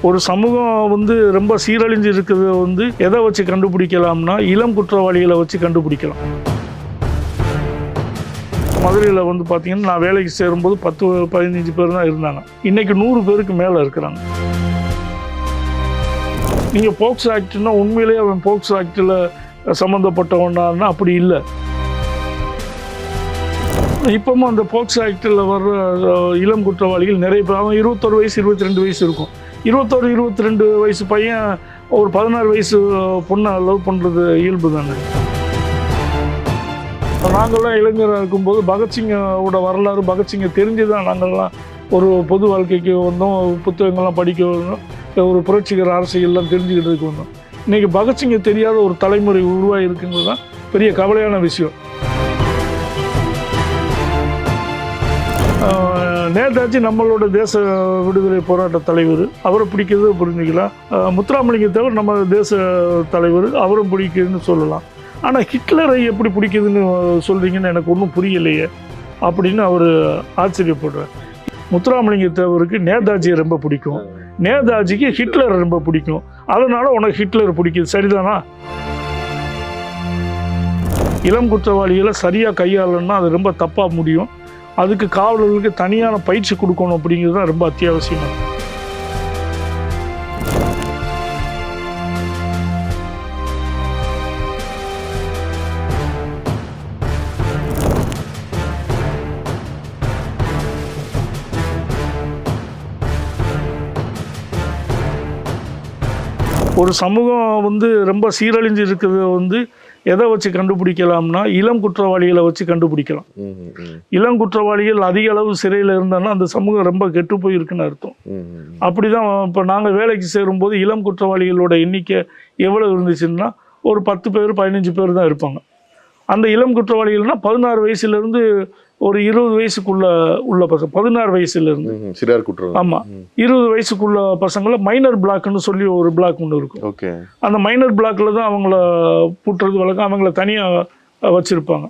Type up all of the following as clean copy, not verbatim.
ஒரு சமூகம் வந்து ரொம்ப சீரழிஞ்சு இருக்கிறத வந்து எதை வச்சு கண்டுபிடிக்கலாம்னா இளம் குற்றவாளிகளை வச்சு கண்டுபிடிக்கலாம். மதுரையில் வந்து பார்த்தீங்கன்னா நான் வேலைக்கு சேரும்போது 10-15 பேர் தான் இருந்தாங்க. இன்றைக்கி 100 பேருக்கு மேலே இருக்கிறாங்க. நீங்கள் போக்சோ ஆக்ட்னா உண்மையிலேயே அவன் போக்சோ ஆக்டில் சம்மந்தப்பட்டவனான்னா அப்படி இல்லை. இப்போவும் அந்த போக்சோ ஆக்டில் வர்ற இளம் குற்றவாளிகள் நிறைய பேர். அவன் 21 வயசு 22 வயசு இருக்கும். 21-22 வயசு பையன் ஒரு 16 வயசு பொண்ணை லவ் பண்ணுறது இயல்பு தானே. நாங்கள்லாம் இளைஞராக இருக்கும்போது பகத்சிங்கோட வரலாறு பகத்சிங்கை தெரிஞ்சு தான் நாங்கள்லாம் ஒரு பொது வாழ்க்கைக்கு வந்தோம், புத்தகங்கள்லாம் படிக்க வந்தோம், ஒரு புரட்சிகர அரசியல்லாம் தெரிஞ்சுக்கிட்டதுக்கு வந்தோம். இன்றைக்கி பகத்சிங்கை தெரியாத ஒரு தலைமுறை உருவாகி இருக்குங்கிறது தான் பெரிய கவலையான விஷயம். நேதாஜி நம்மளோட தேச விடுதலை போராட்ட தலைவர், அவரை பிடிக்கிறது புரிஞ்சுக்கலாம். முத்துராமலிங்க தேவர் நம்ம தேச தலைவர், அவரும் பிடிக்குதுன்னு சொல்லலாம். ஆனால் ஹிட்லரை எப்படி பிடிக்குதுன்னு சொல்கிறீங்கன்னு எனக்கு ஒன்றும் புரியலையே அப்படின்னு அவர் ஆச்சரியப்படுறார். முத்துராமலிங்க தேவருக்கு நேதாஜியை ரொம்ப பிடிக்கும், நேதாஜிக்கு ஹிட்லரை ரொம்ப பிடிக்கும், அதனால் உனக்கு ஹிட்லர் பிடிக்குது, சரிதானா? இளம் குற்றவாளிகளை சரியாக கையாளணும்னா அது ரொம்ப தப்பாக முடியும். அதுக்கு காவலர்களுக்கு தனியான பயிற்சி கொடுக்கணும் அப்படிங்கிறது தான் ரொம்ப அத்தியாவசியம். ஒரு சமூகம் வந்து ரொம்ப சீரழிஞ்சு இருக்கிறத வந்து எதை வச்சு கண்டுபிடிக்கலாம்னா இளம் குற்றவாளிகளை வச்சு கண்டுபிடிக்கலாம். இளம் குற்றவாளிகள் அதிக அளவு சிறையில் இருந்தாலும் அந்த சமூகம் ரொம்ப கெட்டு போயிருக்குன்னு அர்த்தம். அப்படிதான் இப்போ நாங்கள் வேலைக்கு சேரும்போது இளம் குற்றவாளிகளோட எண்ணிக்கை எவ்வளோ இருந்துச்சுன்னா ஒரு 10 பேர் 15 பேர் தான் இருப்பாங்க. அந்த இளம் குற்றவாளிகள்னா 16 வயசுலேருந்து ஒரு 20 வயசுக்குள்ள உள்ள பசங்க, 16 வயசுலேருந்து சிறார் குற்றம். ஆமாம், 20 வயசுக்குள்ள பசங்களை மைனர் பிளாக்னு சொல்லி ஒரு பிளாக் ஒன்று இருக்கும். அந்த மைனர் பிளாக்ல தான் அவங்கள பூட்டுறது வழக்கம், அவங்கள தனியாக வச்சுருப்பாங்க.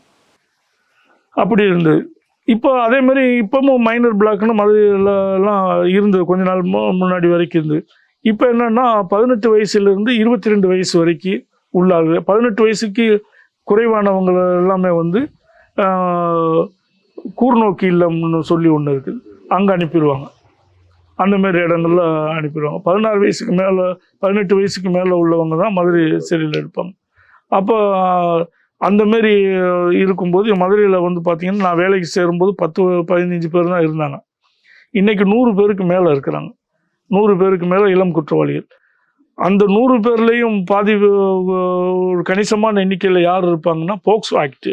அப்படி இருந்தது. இப்போ அதே மாதிரி இப்போவும் மைனர் பிளாக்னு மதுரையிலலாம் இருந்தது, கொஞ்ச நாள் முன்னாடி வரைக்கும் இருந்தது. இப்போ என்னன்னா 18 வயசுலேருந்து 22 வயசு வரைக்கும் உள்ளாங்க. 18 வயசுக்கு குறைவானவங்க எல்லாமே வந்து கூர்நோக்கி இல்லம்னு சொல்லி ஒன்று இருக்குது, அங்கே அனுப்பிடுவாங்க. அந்தமாரி இடங்கள்ல அனுப்பிடுவாங்க. 16 வயசுக்கு மேலே 18 வயசுக்கு மேலே உள்ளவங்க தான் மதுரை சிறையில் எடுப்பாங்க. அப்போ அந்தமாரி இருக்கும்போது மதுரையில் வந்து பார்த்திங்கன்னா நான் வேலைக்கு சேரும்போது 10-15 பேர் தான் இருந்தாங்க. இன்றைக்கி 100 பேருக்கு மேலே இருக்கிறாங்க. 100 பேருக்கு மேலே இளம் குற்றவாளிகள். அந்த 100 பேர்லேயும் பாதி ஒரு கணிசமான எண்ணிக்கையில் யார் இருப்பாங்கன்னா போக்சோ ஆக்ட்.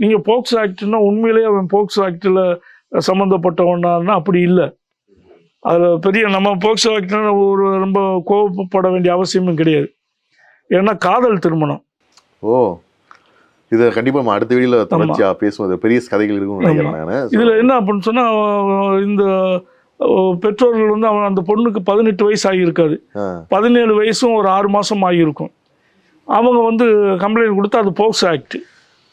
நீங்கள் போக்சோ ஆக்ட்னா உண்மையிலேயே அவன் போக்சோ ஆக்டில் சம்மந்தப்பட்டவனான்னா அப்படி இல்லை. அதில் பெரிய நம்ம போக்சோ ஆக்ட்னா ஒரு ரொம்ப கோபப்பட வேண்டிய அவசியமும் கிடையாது. ஏன்னா காதல் திருமணம். இதை கண்டிப்பாக நம்ம அடுத்த வீடியோவில் தொடர்ச்சியாக பேசுவது பெரிய கதைகள் இருக்கும். இதில் என்ன அப்படின்னு சொன்னால் இந்த பெற்றோர்கள் வந்து அவன் அந்த பொண்ணுக்கு 18 வயசு ஆகியிருக்காது, 17 வயசும் ஒரு 6 மாதம் ஆகியிருக்கும். அவங்க வந்து கம்ப்ளைண்ட் கொடுத்தா அது போக்சோ ஆக்ட்.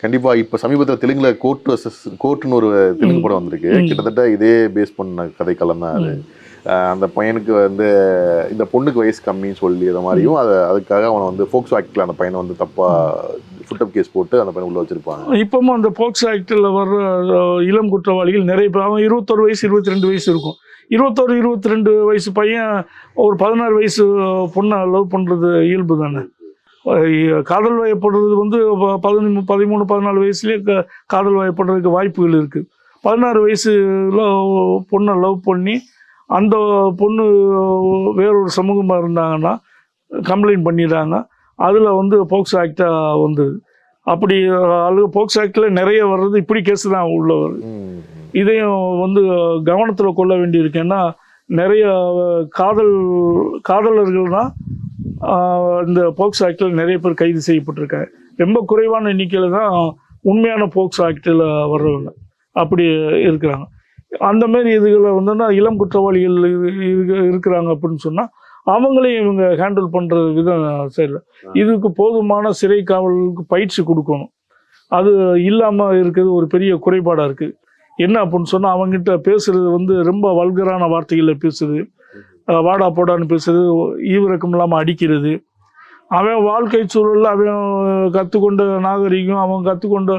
கண்டிப்பா. இப்போ சமீபத்தில் தெலுங்குல கோர்ட்டுன்னு ஒரு தெலுங்கு படம் வந்திருக்கு. கிட்டத்தட்ட இதே பேஸ் பண்ண கதைக்களம் தான் அது. அந்த பையனுக்கு வந்து இந்த பொண்ணுக்கு வயசு கம்மின்னு சொல்லி அந்த மாதிரியும் அதுக்காக அவனை வந்து போக்சோ ஆக்டில் அந்த பையனை வந்து தப்பா ஃபுட்டப் கேஸ் போட்டு அந்த பையனை உள்ள வச்சிருப்பாங்க. இப்பவும் அந்த போக்சோ ஆக்டில் வர்ற இளம் குற்றவாளிகள் நிறைய பேர். அவன் 21 வயசு 22 வயசு இருக்கும். 21-22 வயசு பையன் ஒரு 16 வயசு பொண்ணை லவ் பண்ணுறது இயல்பு தானே. காதல் வயப்படுறது வந்து 13-14 வயசுலேயே காதல் வயப்படுறதுக்கு வாய்ப்புகள் இருக்குது. 16 வயசுல பொண்ணை லவ் பண்ணி அந்த பொண்ணு வேறொரு சமூகமாக இருந்தாங்கன்னா கம்ப்ளைண்ட் பண்ணிடுறாங்க. அதில் வந்து போக்சோ ஆக்டாக வந்தது. அப்படி போக்சோ ஆக்டில் நிறைய வர்றது இப்படி கேஸ் தான் உள்ள வருது. இதையும் வந்து கவனத்தில் கொள்ள வேண்டியிருக்கேன்னா நிறைய காதலர்கள் தான் இந்த போக்சோ ஆக்டில் நிறைய பேர் கைது செய்யப்பட்டிருக்காங்க. ரொம்ப குறைவான எண்ணிக்கையில் தான் உண்மையான போக்சோ ஆக்டில் வர்றவங்க அப்படி இருக்கிறாங்க. அந்தமாரி இதுகளை வந்துன்னா இளம் குற்றவாளிகள் இருக்கிறாங்க அப்படின்னு சொன்னால் அவங்களையும் இவங்க ஹேண்டில் பண்ணுற விதம் சரியில்லை. இதுக்கு போதுமான சிறை காவலுக்கு பயிற்சி கொடுக்கணும். அது இல்லாமல் இருக்கிறது ஒரு பெரிய குறைபாடாக இருக்குது. என்ன அப்படின்னு சொன்னால் அவங்ககிட்ட பேசுகிறது வந்து ரொம்ப வல்கரான வார்த்தைகளில் பேசுது. வாடா போடான்னு பேசுறது, ஈவிரக்கம் இல்லாமல் அடிக்கிறது, அவன் வாழ்க்கை சூழலில் அவன் கற்றுக்கொண்ட நாகரிகம், அவன் கற்றுக்கொண்ட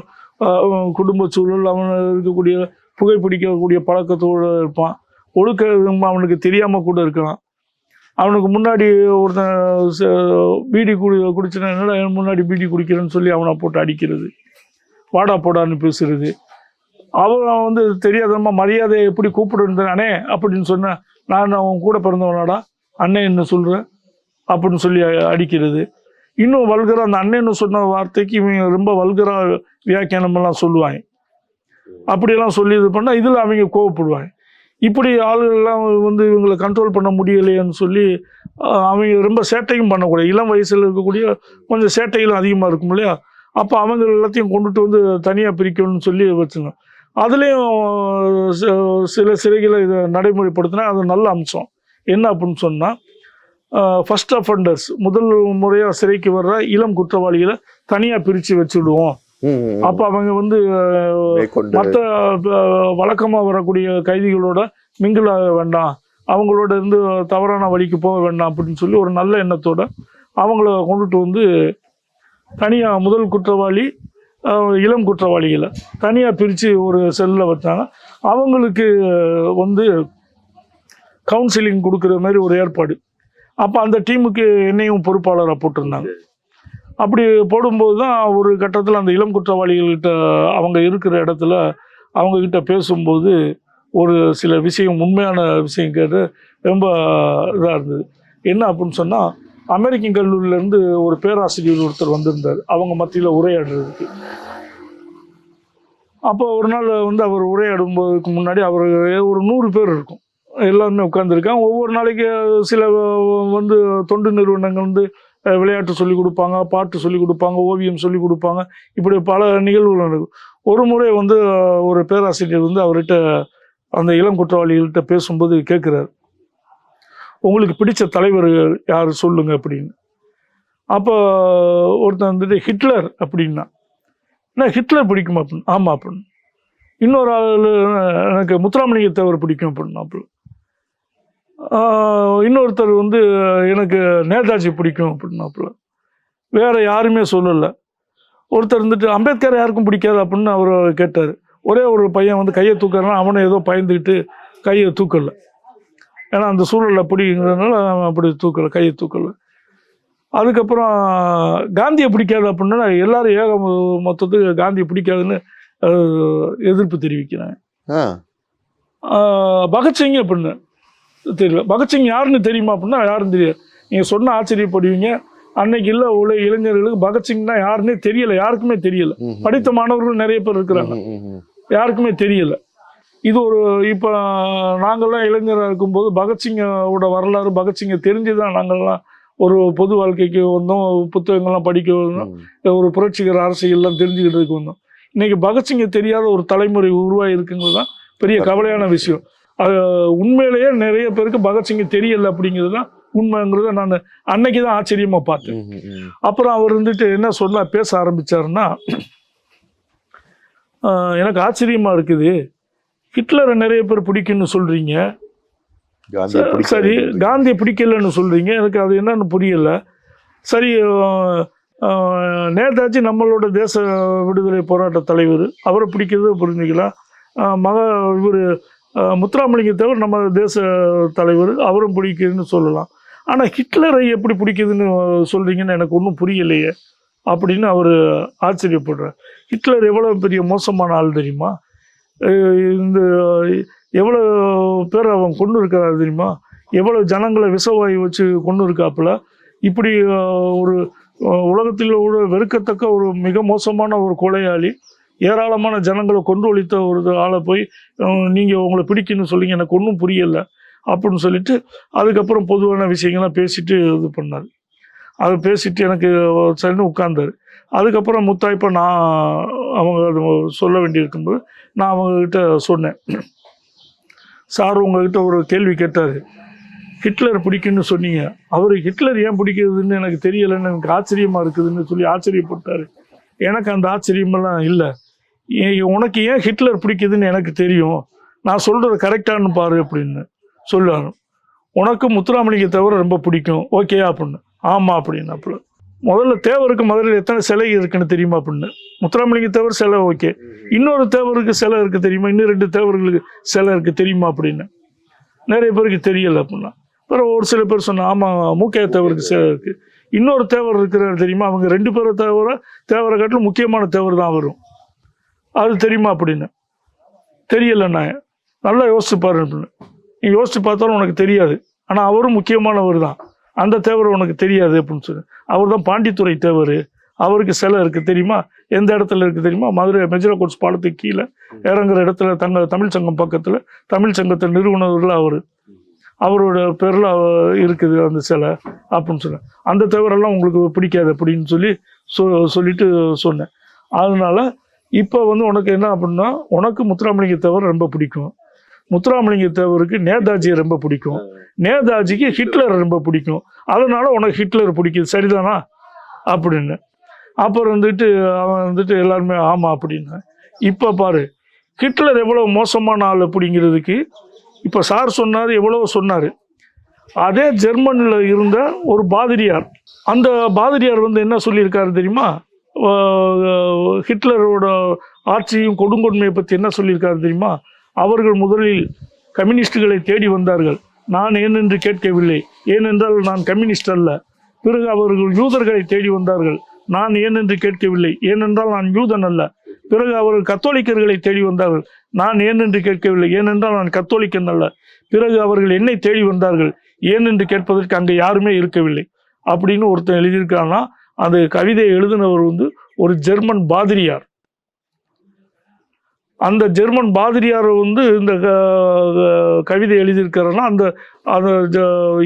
குடும்ப சூழல், அவன் இருக்கக்கூடிய புகைப்பிடிக்கக்கூடிய பழக்கத்தோடு இருப்பான். ஒழுக்கம் அவனுக்கு தெரியாமல் கூட இருக்கலாம். அவனுக்கு முன்னாடி ஒருத்தன் பீடி குடிச்சுனா என்னடா முன்னாடி பீடி குடிக்கிறேன்னு சொல்லி அவனை போட்டு அடிக்கிறது, வாடா போடான்னு பேசுறது. அவன் வந்து தெரியாதம்மா மரியாதையை எப்படி கூப்பிடுறது, அண்ணே அப்படின்னு சொன்ன, நான் அவன் கூட பிறந்தவனாடா, அண்ணே என்ன சொல்கிறேன் அப்படின்னு சொல்லி அடிக்கிறது. இன்னும் வல்கரா, அந்த அண்ணன்னு சொன்ன வார்த்தைக்கு இவங்க ரொம்ப வல்கரா வியாக்கியானமெல்லாம் சொல்லுவாங்க. அப்படியெல்லாம் சொல்லி இது பண்ணால் இதில் அவங்க கோவப்படுவாங்க. இப்படி ஆளுகள்லாம் வந்து இவங்களை கண்ட்ரோல் பண்ண முடியலையேன்னு சொல்லி அவங்க ரொம்ப சேட்டையும் பண்ணக்கூடாது. இளம் வயசில் இருக்கக்கூடிய கொஞ்சம் சேட்டைகளும் அதிகமாக இருக்கும் இல்லையா, அப்போ அவங்க எல்லாத்தையும் கொண்டுட்டு வந்து தனியாக பிரிக்கணும்னு சொல்லி வச்சுருந்தோம். அதுலேயும் சில சிறைகளை இதை நடைமுறைப்படுத்தினா அது நல்ல அம்சம். என்ன அப்படின்னு சொன்னால், ஃபர்ஸ்ட் அஃபண்டர்ஸ், முதல் முறையாக சிறைக்கு வர்ற இளம் குற்றவாளிகளை தனியாக பிரித்து வச்சுடுவோம். அப்போ அவங்க வந்து மற்ற வழக்கமாக வரக்கூடிய கைதிகளோட மிங்கிள் ஆக வேண்டாம், அவங்களோட இருந்து தவறான வழிக்கு போக வேண்டாம் அப்படின்னு சொல்லி ஒரு நல்ல எண்ணத்தோட அவங்கள கொண்டுட்டு வந்து தனியாக முதல் குற்றவாளி இளம் குற்றவாளிகளை தனியாக பிரித்து ஒரு செல்லில் வச்சாங்க. அவங்களுக்கு வந்து கவுன்சிலிங் கொடுக்குற மாதிரி ஒரு ஏற்பாடு. அப்போ அந்த டீமுக்கு என்னையும் பொறுப்பாளராக போட்டிருந்தாங்க. அப்படி போடும்போது தான் ஒரு கட்டத்தில் அந்த இளம் குற்றவாளிகள்கிட்ட அவங்க இருக்கிற இடத்துல அவங்கக்கிட்ட பேசும்போது ஒரு சில விஷயம், உண்மையான விஷயம் கேட்டு ரொம்ப இதாக இருந்தது. என்ன அப்படின்னு சொன்னால், அமெரிக்கன் கல்லூரியிலேருந்து ஒரு பேராசிரியர் ஒருத்தர் வந்திருந்தார் அவங்க மத்தியில் உரையாடுறதுக்கு. அப்போ ஒரு நாள் வந்து அவர் உரையாடும்போதுக்கு முன்னாடி அவர் ஒரு 100 பேர் இருக்கும், எல்லாருமே உட்காந்துருக்காங்க. ஒவ்வொரு நாளைக்கு சில வந்து தொண்டு நிறுவனங்கள் வந்து விளையாட்டு சொல்லிக் கொடுப்பாங்க, பாட்டு சொல்லிக் கொடுப்பாங்க, ஓவியம் சொல்லிக் கொடுப்பாங்க, இப்படி பல நிகழ்வுகள் நடக்கும். ஒரு முறை வந்து ஒரு பேராசிரியர் வந்து அவர்கிட்ட அந்த இளம் குற்றவாளிகள்கிட்ட பேசும்போது கேட்குறாரு, உங்களுக்கு பிடிச்ச தலைவர் யார் சொல்லுங்க அப்படின்னு. அப்போ ஒருத்தன் வந்துட்டு ஹிட்லர் அப்படின்னா, என்ன ஹிட்லர் பிடிக்குமா அப்படின்னு. ஆமாம் அப்படின்னு. இன்னொரு ஆள், எனக்கு முத்துராமலிங்க தேவர் பிடிக்கும் அப்படின்னா. அப்படி இன்னொருத்தர் வந்து எனக்கு நேதாஜி பிடிக்கும் அப்படின்னாப்புல. வேற யாருமே சொல்லலை. ஒருத்தர் இருந்துட்டு அம்பேத்கர் யாருக்கும் பிடிக்காது அப்படின்னு அவர் கேட்டார். ஒரே ஒரு பையன் வந்து கையை தூக்குறான்னா அவனை ஏதோ பயந்துக்கிட்டு கையை தூக்கலை, ஏன்னா அந்த சூழல் அப்படிங்கிறதுனால அவன் அப்படி தூக்கலை, கையை தூக்கலை. அதுக்கப்புறம் காந்தியை பிடிக்காது அப்படின்னா எல்லாரும் ஏக மொத்தத்துக்கு காந்தியை பிடிக்காதுன்னு எதிர்ப்பு தெரிவிக்கிறாங்க. பகத்சிங் அப்படின்னு தெரியல. பகத்சிங் யாருன்னு தெரியுமா அப்படின்னா யாரும் தெரியாது. நீங்கள் சொன்ன ஆச்சரியப்படுவீங்க. அன்னைக்கு இல்லை உள்ள இளைஞர்களுக்கு பகத்சிங்னா யாருன்னே தெரியல, யாருக்குமே தெரியல. படித்த மாணவர்கள் நிறைய பேர் இருக்கிறாங்க, யாருக்குமே தெரியல. இது ஒரு இப்போ நாங்கள்லாம் இளைஞராக இருக்கும்போது பகத்சிங்கோட வரலாறு, பகத்சிங்கை தெரிஞ்சு தான் நாங்கள்லாம் ஒரு பொது வாழ்க்கைக்கு வந்தோம், புத்தகங்கள்லாம் படிக்க வந்தோம், ஒரு புரட்சிகர அரசியல்லாம் தெரிஞ்சுக்கிட்டு வந்தோம். இன்னைக்கு பகத்சிங்கை தெரியாத ஒரு தலைமுறை உருவாகி இருக்குங்கிறது தான் பெரிய கவலையான விஷயம். அது உண்மையிலேயே நிறைய பேருக்கு பகத்சிங்கை தெரியல அப்படிங்கிறது தான் உண்மைங்கிறத நான் அன்னைக்கு தான் ஆச்சரியமாக பார்த்தேன். அப்புறம் அவர் வந்துட்டு என்ன சொல்ல பேச ஆரம்பித்தாருன்னா, எனக்கு ஆச்சரியமாக இருக்குது, ஹிட்லரை நிறைய பேர் பிடிக்குன்னு சொல்கிறீங்க, சரி காந்தியை பிடிக்கலன்னு சொல்கிறீங்க, எனக்கு அது என்னன்னு புரியலை. சரி நேதாஜி நம்மளோட தேச விடுதலை போராட்ட தலைவர், அவரை பிடிக்கிறது புரிஞ்சுக்கலாம். இவர் முத்துராமலிங்க தேவர் நம்ம தேச தலைவர், அவரும் பிடிக்குதுன்னு சொல்லலாம். ஆனால் ஹிட்லரை எப்படி பிடிக்குதுன்னு சொல்கிறீங்கன்னு எனக்கு ஒன்றும் புரியலையே அப்படின்னு அவர் ஆச்சரியப்படுறார். ஹிட்லர் எவ்வளோ பெரிய மோசமான ஆள் தெரியுமா, இந்த எவ்வளோ பேர் அவன் கொண்டு இருக்கிறார் தெரியுமா, எவ்வளோ ஜனங்களை விஷவாயு வச்சு கொண்டு இருக்காப்புல, இப்படி ஒரு உலகத்தில் ஒரு வெறுக்கத்தக்க ஒரு மிக மோசமான ஒரு கொலையாளி, ஏராளமான ஜனங்களை கொண்டு ஒழித்த ஒரு ஆளை போய் நீங்கள் உங்களை பிடிக்குன்னு சொல்லிங்க, எனக்கு ஒன்றும் புரியலை அப்படின்னு சொல்லிட்டு அதுக்கப்புறம் பொதுவான விஷயங்கள்லாம் பேசிட்டு இது பண்ணார். அதை பேசிட்டு எனக்கு சரின்னு உட்கார்ந்தார். அதுக்கப்புறம் முத்தாய்ப்பாக நான் அவங்க அது சொல்ல வேண்டியிருக்கும்போது நான் அவங்கக்கிட்ட சொன்னேன், சார் உங்கள்கிட்ட ஒரு கேள்வி கேட்டார், ஹிட்லர் பிடிக்குன்னு சொன்னீங்க, அவர் ஹிட்லர் ஏன் பிடிக்கிறதுன்னு எனக்கு தெரியலைன்னு எனக்கு ஆச்சரியமாக இருக்குதுன்னு சொல்லி ஆச்சரியப்பட்டார். எனக்கு அந்த ஆச்சரியமெல்லாம் இல்லை, உனக்கு ஏன் ஹிட்லர் பிடிக்குதுன்னு எனக்கு தெரியும், நான் சொல்கிறது கரெக்டானு பாரு அப்படின்னு சொல்லுவாங்க. உனக்கு முத்துராமலிங்க தேவர் ரொம்ப பிடிக்கும் ஓகே அப்படின்னு. ஆமாம் அப்படின்னாப்புல. முதல்ல தேவருக்கு மதுரையில் எத்தனை சிலை இருக்குன்னு தெரியுமா அப்படின்னு. முத்துராமலிங்க தேவர் சிலை ஓகே, இன்னொரு தேவருக்கு சிலை இருக்குது தெரியுமா, இன்னும் 2 தேவர்களுக்கு சிலை இருக்குது தெரியுமா அப்படின்னு. நிறைய பேருக்கு தெரியலை அப்படின்னா. அப்புறம் ஒரு சில பேர் சொன்னால் ஆமாம் மூக்கையா தேவருக்கு சிலை இருக்குது, இன்னொரு தேவர் இருக்கிறார் தெரியுமா, அவங்க 2 பேரை தேவரை காட்டிலும் முக்கியமான தேவர் தான் வரும், அது தெரியுமா அப்படின்னு. தெரியலைண்ணா, நல்லா யோசிச்சு பாரு அப்படின்னு. நீ யோசிச்சு பார்த்தாலும் உனக்கு தெரியாது, ஆனால் அவரும் முக்கியமானவர் தான், அந்த தேவர் உனக்கு தெரியாது அப்படின்னு சொல்லி. அவர் தான் பாண்டித்துறை தேவர், அவருக்கு சிலை இருக்குது தெரியுமா, எந்த இடத்துல இருக்குது தெரியுமா, மதுரை மெஜிரா கோட்ஸ் பாலத்துக்கு கீழே இறங்குற இடத்துல தமிழ் சங்கம் பக்கத்தில், தமிழ் சங்கத்தை நிறுவனர்கள் அவரோட பேரில் இருக்குது அந்த சிலை அப்படின்னு சொன்னேன். அந்த தேவரெல்லாம் உங்களுக்கு பிடிக்காது அப்படின்னு சொல்லிட்டு சொன்னேன். அதனால இப்போ வந்து உனக்கு என்ன அப்படின்னா, உனக்கு முத்துராமலிங்க தேவர் ரொம்ப பிடிக்கும், முத்துராமலிங்க தேவருக்கு நேதாஜியை ரொம்ப பிடிக்கும், நேதாஜிக்கு ஹிட்லர் ரொம்ப பிடிக்கும், அதனால உனக்கு ஹிட்லர் பிடிக்குது சரிதானா அப்படின்னு. அப்புறம் அவன் எல்லாருமே ஆமாம் அப்படின்னா. இப்போ பாரு ஹிட்லர் எவ்வளோ மோசமான ஆள் அப்படிங்கிறதுக்கு இப்போ சார் சொன்னார், எவ்வளோ சொன்னார். அதே ஜெர்மனியில் இருந்த ஒரு பாதிரியார், அந்த பாதிரியார் வந்து என்ன சொல்லியிருக்காரு தெரியுமா, ஹிட்லரோட ஆட்சியும் கொடுங்கொன்மையை பற்றி என்ன சொல்லியிருக்காரு தெரியுமா. அவர்கள் முதலில் கம்யூனிஸ்டுகளை தேடி வந்தார்கள், நான் ஏனென்று கேட்கவில்லை, ஏனென்றால் நான் கம்யூனிஸ்ட் அல்ல. பிறகு அவர்கள் யூதர்களை தேடி வந்தார்கள், நான் ஏனென்று கேட்கவில்லை, ஏனென்றால் நான் யூதன் அல்ல. பிறகு அவர்கள் கத்தோலிக்கர்களை தேடி வந்தார்கள், நான் ஏனென்று கேட்கவில்லை, ஏனென்றால் நான் கத்தோலிக்கன் அல்ல. பிறகு அவர்கள் என்னை தேடி வந்தார்கள், ஏனென்று கேட்பதற்கு அங்கே யாருமே இருக்கவில்லை அப்படின்னு ஒருத்தன் எழுதியிருக்காங்கன்னா, அந்த கவிதையை எழுதினவர் வந்து ஒரு ஜெர்மன் பாதிரியார். அந்த ஜெர்மன் பாதிரியார் வந்து இந்த கவிதை எழுதியிருக்காருன்னா அந்த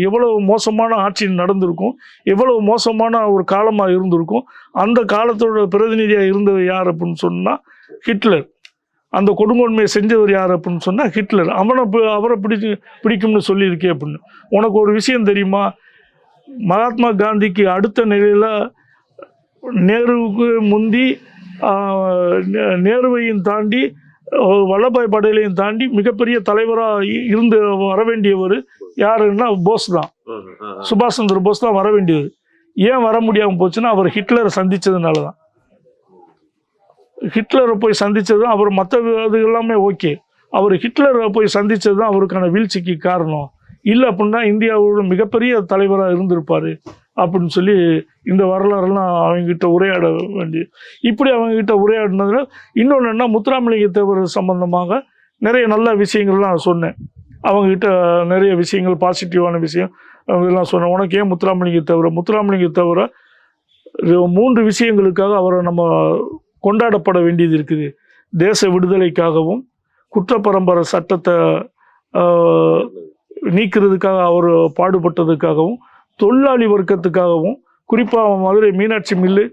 எவ்வளவு மோசமான ஆட்சி நடந்திருக்கும், எவ்வளவு மோசமான ஒரு காலமாக இருந்திருக்கும். அந்த காலத்தோட பிரதிநிதியாக இருந்தவர் யார் அப்படின்னு சொன்னால் ஹிட்லர். அந்த கொடுங்கோன்மையை செஞ்சவர் யார் அப்படின்னு சொன்னால் ஹிட்லர். அவரை பிடிக்கும்னு சொல்லியிருக்கே அப்படின்னு. உனக்கு ஒரு விஷயம் தெரியுமா, மகாத்மா காந்திக்கு அடுத்த நிலையில் நேருவுக்கு முந்தி நேருவையும் தாண்டி வல்லபாய் படேலையும் தாண்டி மிகப்பெரிய தலைவராக இருந்து வர வேண்டியவர் யாருன்னா போஸ் தான், சுபாஷ் சந்திர போஸ் தான் வர வேண்டியவர். ஏன் வர முடியாமல் போச்சுன்னா அவர் ஹிட்லரை சந்திச்சதுனால தான். ஹிட்லரை போய் சந்திச்சது அவர் மற்ற அது எல்லாமே ஓகே, அவர் ஹிட்லரை போய் சந்திச்சது தான் அவருக்கான வீழ்ச்சிக்கு காரணம். இல்லை அப்படின்னா இந்தியாவோட மிகப்பெரிய தலைவராக இருந்திருப்பார் அப்படின்னு சொல்லி இந்த வரலாறுலாம் அவங்ககிட்ட உரையாட வேண்டிய. இப்படி அவங்ககிட்ட உரையாடினதுல இன்னொன்று என்ன, முத்துராமலிங்க தேவர் சம்பந்தமாக நிறைய நல்ல விஷயங்கள்லாம் சொன்னேன். அவங்ககிட்ட நிறைய விஷயங்கள் பாசிட்டிவான விஷயம் இதெல்லாம் சொன்னேன். உனக்கு ஏன் முத்துராமலிங்க தேவரை 3 விஷயங்களுக்காக அவரை நம்ம கொண்டாடப்பட வேண்டியது இருக்குது. தேச விடுதலைக்காகவும், குற்றப்பரம்பரை சட்டத்தை நீக்கிறதுக்காக அவர் பாடுபட்டதுக்காகவும், தொழிலாளி வர்க்கத்துக்காகவும், குறிப்பாக மதுரை மீனாட்சி மில்லு,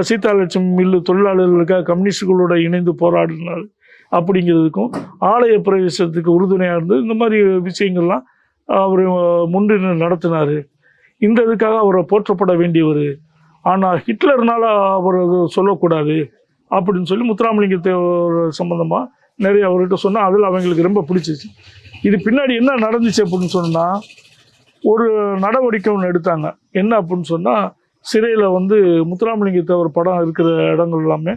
சீதாலட்சுமி மில்லு தொழிலாளர்களுக்காக கம்யூனிஸ்டுகளோட இணைந்து போராடினார் அப்படிங்கிறதுக்கும், ஆலய பிரவேசத்துக்கு உறுதுணையாக இருந்து இந்த மாதிரி விஷயங்கள்லாம் அவர் முன்னின்று நடத்தினார். இந்த இதுக்காக அவரை போற்றப்பட வேண்டியவர். ஆனால் ஹிட்லர்னால அவர் அது சொல்லக்கூடாது அப்படின்னு சொல்லி முத்துராமலிங்க தேவர் சம்பந்தமாக நிறைய அவர்கிட்ட சொன்னால் அதில் அவங்களுக்கு ரொம்ப பிடிச்சிச்சு. இது பின்னாடி என்ன நடந்துச்சு அப்படின்னு சொன்னால், ஒரு நடவடிக்கை ஒன்று எடுத்தாங்க. என்ன அப்படின்னு சொன்னால், சிறையில் வந்து முத்துராமலிங்க தேவர் படம் இருக்கிற இடங்கள் எல்லாமே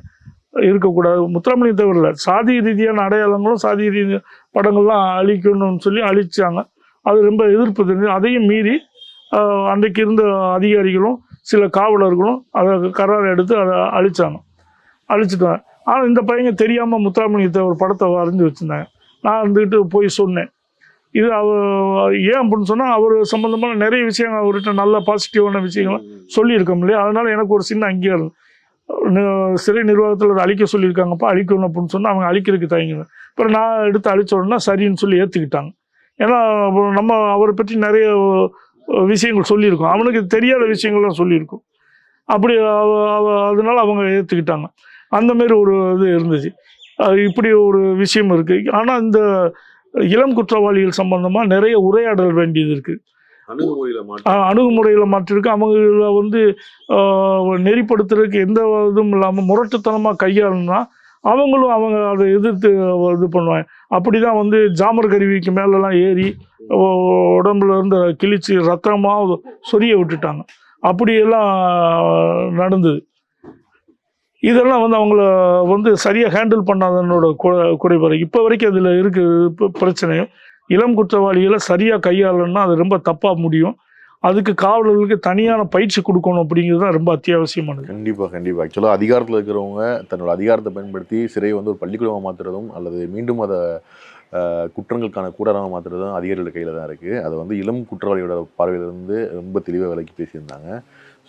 இருக்கக்கூடாது. முத்துராமலிங்க தேவரில் சாதி ரீதியான அடையாளங்களும் சாதி ரீதியான படங்கள்லாம் அழிக்கணும்னு சொல்லி அழிச்சாங்க. அது ரொம்ப எதிர்ப்பு தெரிஞ்சு, அதையும் மீறி அன்றைக்கு இருந்த அதிகாரிகளும் சில காவலர்களும் அதை கரார் எடுத்து அதை அழிச்சிட்டாங்க. ஆனால் இந்த பையங்க தெரியாமல் முத்துராமலிங்க தேவர் படத்தை வரைஞ்சி வச்சுருந்தாங்க. நான் வந்துட்டு போய் சொன்னேன். இது ஏன் அப்படின்னு சொன்னால், அவர் சம்மந்தமான நிறைய விஷயங்கள் அவர்கிட்ட நல்ல பாசிட்டிவான விஷயங்கள் சொல்லியிருக்கோம் இல்லையா. அதனால் எனக்கு ஒரு சின்ன அங்கீகாரம். சிறை நிர்வாகத்தில் அதை அழிக்க சொல்லியிருக்காங்கப்பா, அழிக்கணும் அப்படின்னு சொன்னால் அவங்க அழிக்கிறதுக்கு தயங்குவேன். அப்புறம் நான் எடுத்து அழிச்சோன்னா சரின்னு சொல்லி ஏற்றுக்கிட்டாங்க. ஏன்னா நம்ம அவரை பற்றி நிறைய விஷயங்கள் சொல்லியிருக்கோம், அவனுக்கு தெரியாத விஷயங்கள்லாம் சொல்லியிருக்கோம். அப்படி அதனால அவங்க ஏற்றுக்கிட்டாங்க. அந்தமாரி ஒரு இது இருந்துச்சு. இப்படி ஒரு விஷயம் இருக்குது. ஆனால் இந்த இளம் குற்றவாளிகள் சம்பந்தமாக நிறைய உரையாடல் வேண்டியது இருக்குது. அணுகுமுறையில் மாற்றிருக்கு. அவங்கள வந்து நெறிப்படுத்துறதுக்கு எந்த இதுவும் இல்லாமல் முரட்டுத்தனமாக கையாளணும்னா அவங்களும் அவங்க அதை எதிர்த்து இது பண்ணுவாங்க. அப்படி தான் வந்து ஜாமர் கருவிக்கு மேலெலாம் ஏறி உடம்புல இருந்து கிழிச்சு ரத்தமாக சொரிய விட்டுட்டாங்க. அப்படியெல்லாம் நடந்தது. இதெல்லாம் வந்து அவங்கள வந்து சரியாக ஹேண்டில் பண்ணாதனோட குறைபாடு. இப்போ வரைக்கும் அதில் இருக்குது பிரச்சனையும். இளம் குற்றவாளிகளை சரியாக கையாளணும்னா அது ரொம்ப தப்பாக முடியும். அதுக்கு காவலர்களுக்கு தனியான பயிற்சி கொடுக்கணும் அப்படிங்கிறது தான் ரொம்ப அத்தியாவசியமானது. கண்டிப்பாக ஆக்சுவலாக அதிகாரத்தில் இருக்கிறவங்க தன்னோட அதிகாரத்தை பயன்படுத்தி சிறையை வந்து ஒரு பள்ளிக்கூடமாக மாற்றுறதும் அல்லது மீண்டும் அதை குற்றங்களுக்கான கூடாரமாக மாற்றுறதும் அதிகாரிகளோட கையில் தான் இருக்குது. அதை வந்து இளம் குற்றவாளியோட பார்வையிலிருந்து ரொம்ப தெளிவாக விலக்கி பேசியிருந்தாங்க.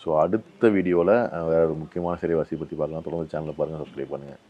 ஸோ அடுத்த வீடியோவில் வேறு ஒரு முக்கியமான சிறைவாசியை பற்றி பார்க்கலாம். தொடர்ந்து சேனலை பாருங்கள், சப்ஸ்கிரைப் பண்ணுங்கள்.